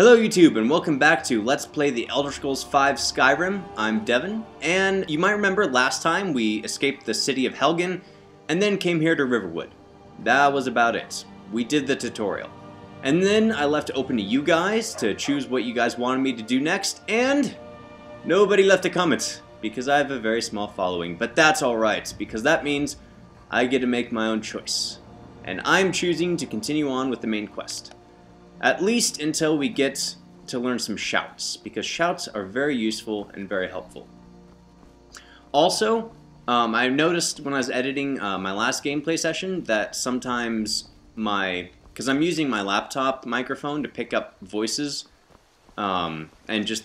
Hello YouTube and welcome back to Let's Play the Elder Scrolls V Skyrim. I'm Devin, and you might remember last time we escaped the city of Helgen and then came here to Riverwood. That was about it. We did the tutorial. And then I left it open to you guys to choose what you guys wanted me to do next, and nobody left a comment because I have a very small following, but that's alright because that means I get to make my own choice. And I'm choosing to continue on with the main quest. At least until we get to learn some shouts, because shouts are very useful and very helpful. Also, I noticed when I was editing my last gameplay session that sometimes because I'm using my laptop microphone to pick up voices, and just,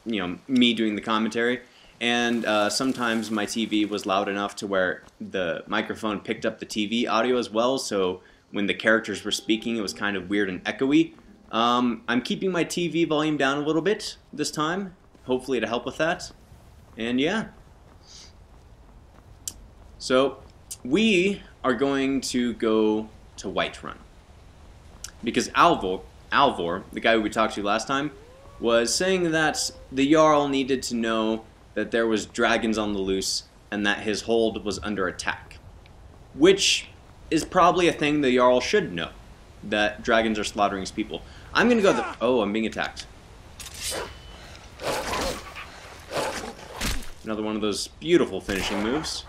me doing the commentary, and sometimes my TV was loud enough to where the microphone picked up the TV audio as well, so when the characters were speaking it was kind of weird and echoey. I'm keeping my TV volume down a little bit this time, hopefully to help with that. And yeah. So, we are going to go to Whiterun. Because Alvor, the guy who we talked to last time, was saying that the Jarl needed to know that there was dragons on the loose and that his hold was under attack. Which is probably a thing the Jarl should know, that dragons are slaughtering his people. I'm gonna go oh, I'm being attacked. Another one of those beautiful finishing moves.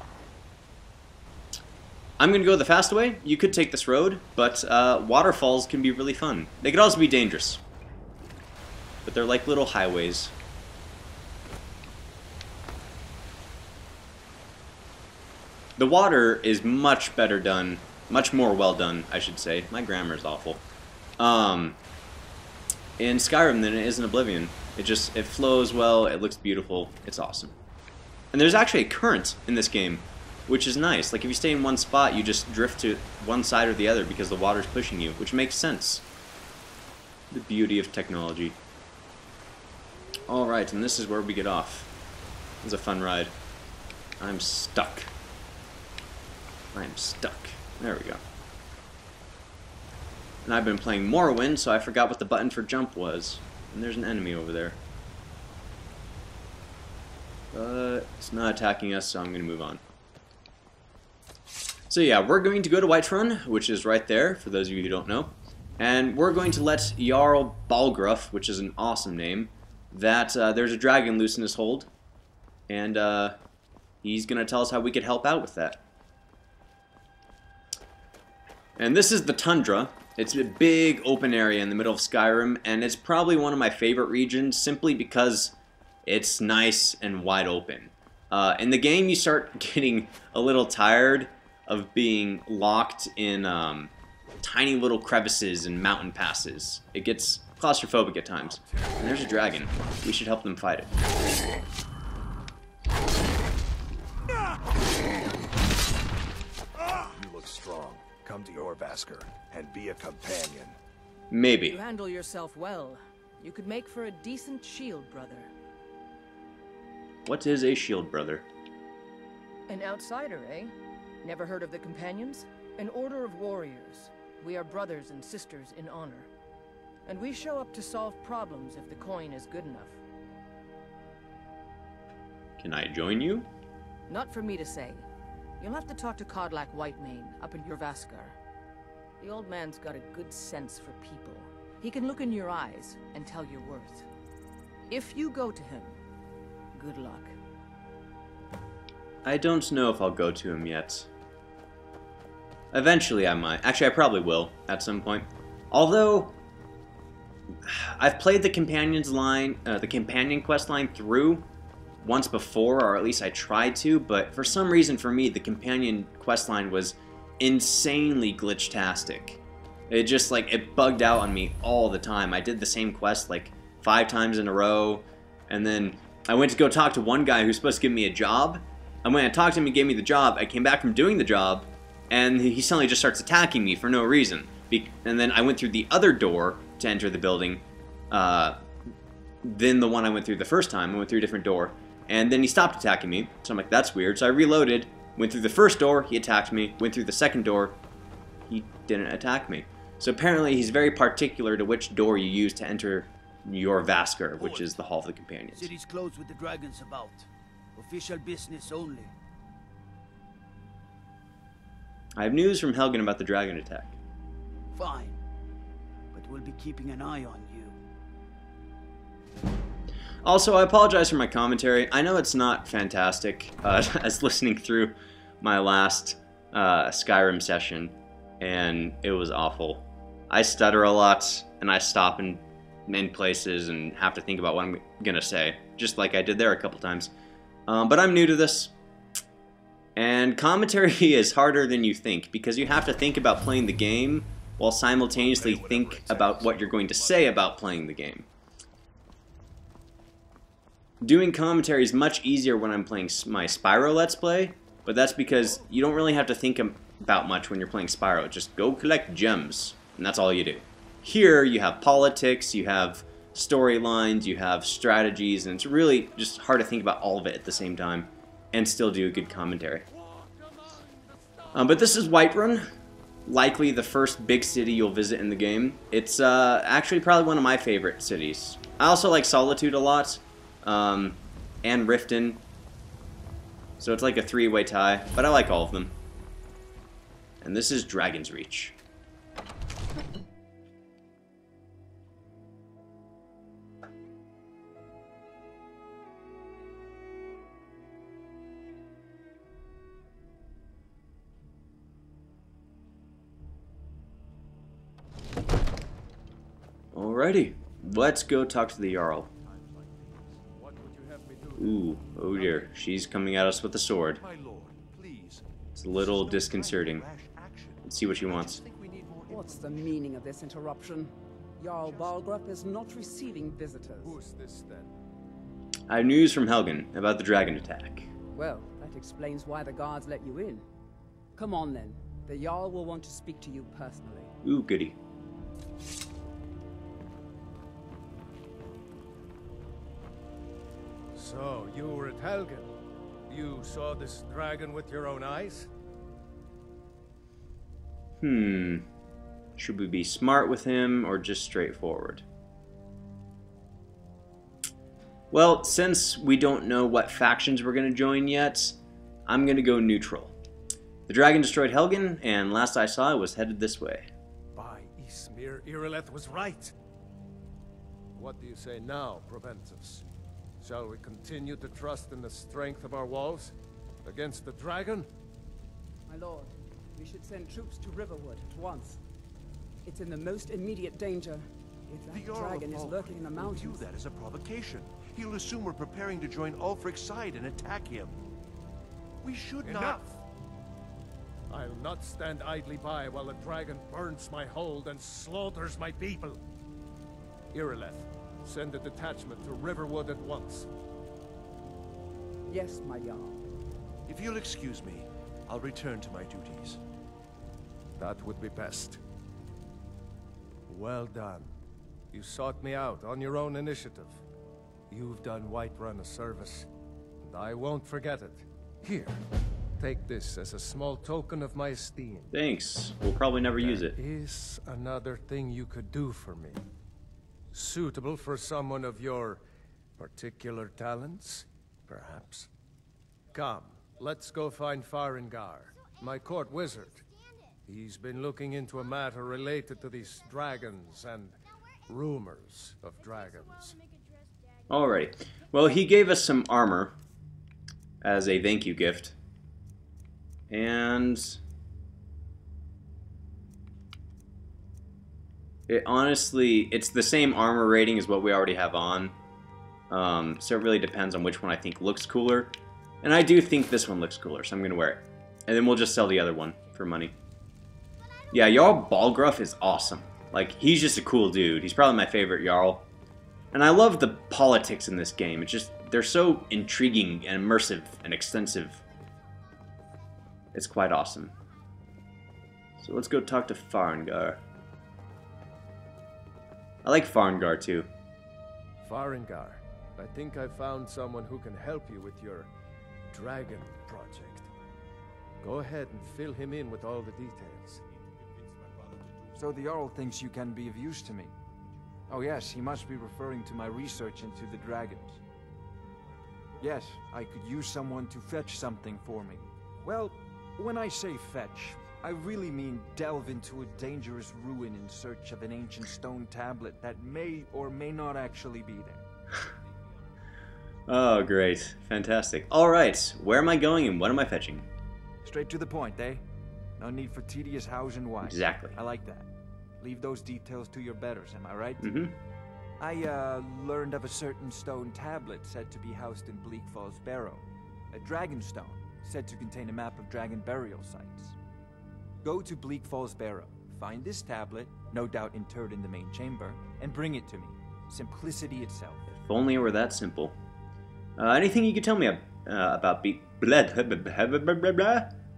I'm gonna go the fast way. You could take this road, but waterfalls can be really fun. They could also be dangerous. But they're like little highways. The water is much better done, much more well done, I should say. My grammar is awful. In Skyrim than it is in Oblivion. It flows well, it looks beautiful, it's awesome. And there's actually a current in this game, which is nice. Like if you stay in one spot, you just drift to one side or the other because the water's pushing you, which makes sense. The beauty of technology. Alright, and this is where we get off. It was a fun ride. I'm stuck. I'm stuck. There we go. And I've been playing Morrowind, so I forgot what the button for jump was. And there's an enemy over there. But it's not attacking us, so I'm going to move on. So yeah, we're going to go to Whiterun, which is right there, for those of you who don't know. And we're going to let Jarl Balgruuf, which is an awesome name, that there's a dragon loose in his hold. And he's going to tell us how we could help out with that. And this is the tundra. It's a big open area in the middle of Skyrim, and it's probably one of my favorite regions simply because it's nice and wide open. In the game, you start getting a little tired of being locked in tiny little crevices and mountain passes. It gets claustrophobic at times. And there's a dragon. We should help them fight it. You look strong. Come to your Vasker and be a companion. Maybe. You handle yourself well. You could make for a decent shield, brother. What is a shield, brother? An outsider, eh? Never heard of the Companions? An order of warriors. We are brothers and sisters in honor. And we show up to solve problems if the coin is good enough. Can I join you? Not for me to say. You'll have to talk to Codlac Whitemane up in your Vaskar. The old man's got a good sense for people. He can look in your eyes and tell your worth. If you go to him, good luck. I don't know if I'll go to him yet. Eventually I might. Actually, I probably will at some point. Although, I've played the companion quest line through once before, or at least I tried to, but for some reason for me, the companion questline was insanely glitch-tastic. It just, it bugged out on me all the time. I did the same quest, 5 times in a row, and then I went to go talk to one guy who's supposed to give me a job, and when I talked to him, he gave me the job. I came back from doing the job, and he suddenly just starts attacking me for no reason. And then I went through the other door to enter the building, then the one I went through the first time. I went through a different door. And then he stopped attacking me, so I'm like, that's weird. So I reloaded, went through the first door, he attacked me, went through the second door, he didn't attack me. So apparently he's very particular to which door you use to enter Jorvaskr, which is the Hall of the Companions. City's closed with the dragons about. Official business only. I have news from Helgen about the dragon attack. Fine. But we'll be keeping an eye on you. Also, I apologize for my commentary. I know it's not fantastic, as listening through my last Skyrim session, and it was awful. I stutter a lot, and I stop in places and have to think about what I'm going to say, just like I did there a couple times. But I'm new to this, and commentary is harder than you think, because you have to think about playing the game while simultaneously think about what you're going to say about playing the game. Doing commentary is much easier when I'm playing my Spyro Let's Play, but that's because you don't really have to think about much when you're playing Spyro. Just go collect gems, and that's all you do. Here, you have politics, you have storylines, you have strategies, and it's really just hard to think about all of it at the same time and still do a good commentary. But this is Whiterun, likely the first big city you'll visit in the game. It's actually probably one of my favorite cities. I also like Solitude a lot, and Riften, so it's like a three-way tie, but I like all of them. And this is Dragon's Reach. Alrighty, let's go talk to the Jarl. Ooh, oh dear, she's coming at us with a sword. It's a little disconcerting. Let's see what she wants. What's the meaning of this interruption? Jarl Balgrup is not receiving visitors. Who's this then? I have news from Helgen about the dragon attack. Well, that explains why the guards let you in. Come on then, the Jarl will want to speak to you personally. Ooh, goody. So, you were at Helgen. You saw this dragon with your own eyes? Should we be smart with him or just straightforward? Well, since we don't know what factions we're going to join yet, I'm going to go neutral. The dragon destroyed Helgen, and last I saw it was headed this way. By Ysmir, Irileth was right. What do you say now, Proventus? Shall we continue to trust in the strength of our walls against the dragon? My lord, we should send troops to Riverwood at once. It's in the most immediate danger. If that dragon is lurking in the mountains... View that as a provocation. He'll assume we're preparing to join Ulfric's side and attack him. We should not... I'll not stand idly by while the dragon burns my hold and slaughters my people. Irileth, send a detachment to Riverwood at once. Yes, my Jarl. If you'll excuse me, I'll return to my duties. That would be best. Well done. You sought me out on your own initiative. You've done Whiterun a service, and I won't forget it. Here, take this as a small token of my esteem. Thanks. We'll probably never use it. There is another thing you could do for me. Suitable for someone of your particular talents, perhaps. Come, let's go find Farengar, my court wizard. He's been looking into a matter related to these dragons and rumors of dragons. Alrighty. Well, he gave us some armor as a thank you gift. And it's the same armor rating as what we already have on. So it really depends on which one I think looks cooler. And I do think this one looks cooler, so I'm going to wear it. And then we'll just sell the other one for money. Yeah, Jarl Balgrup is awesome. Like, he's just a cool dude. He's probably my favorite Jarl. And I love the politics in this game. It's just, they're so intriguing and immersive and extensive. It's quite awesome. So let's go talk to Farengar. I like Farengar too. Farengar, I think I found someone who can help you with your dragon project. Go ahead and fill him in with all the details. So the Jarl thinks you can be of use to me. Oh yes, he must be referring to my research into the dragons. Yes, I could use someone to fetch something for me. Well, when I say fetch, I really mean delve into a dangerous ruin in search of an ancient stone tablet that may or may not actually be there. Oh, great. Fantastic. Alright, where am I going and what am I fetching? Straight to the point, eh? No need for tedious hows and whys. Exactly. I like that. Leave those details to your betters, am I right? Mm-hmm. I, learned of a certain stone tablet said to be housed in Bleak Falls Barrow. A dragon stone, said to contain a map of dragon burial sites. Go to Bleak Falls Barrow, find this tablet, no doubt interred in the main chamber, and bring it to me. Simplicity itself. If only it were that simple. Anything you could tell me about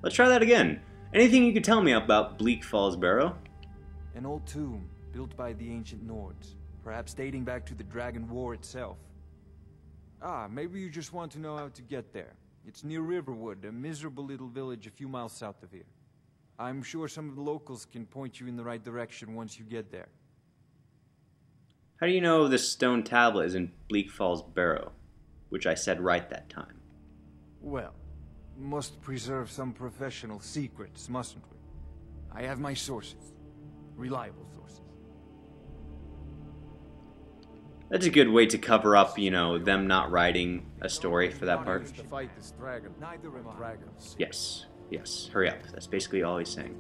Let's try that again. Anything you could tell me about Bleak Falls Barrow? An old tomb, built by the ancient Nords. Perhaps dating back to the Dragon War itself. Ah, maybe you just want to know how to get there. It's near Riverwood, a miserable little village a few miles south of here. I'm sure some of the locals can point you in the right direction once you get there. How do you know this stone tablet is in Bleak Falls Barrow? Which I said right that time. Well, must preserve some professional secrets, mustn't we? I have my sources. Reliable sources. That's a good way to cover up, you know, them not writing a story for that part. To fight this dragon. Neither am I. Dragons. Yes, yes. Hurry up. That's basically all he's saying.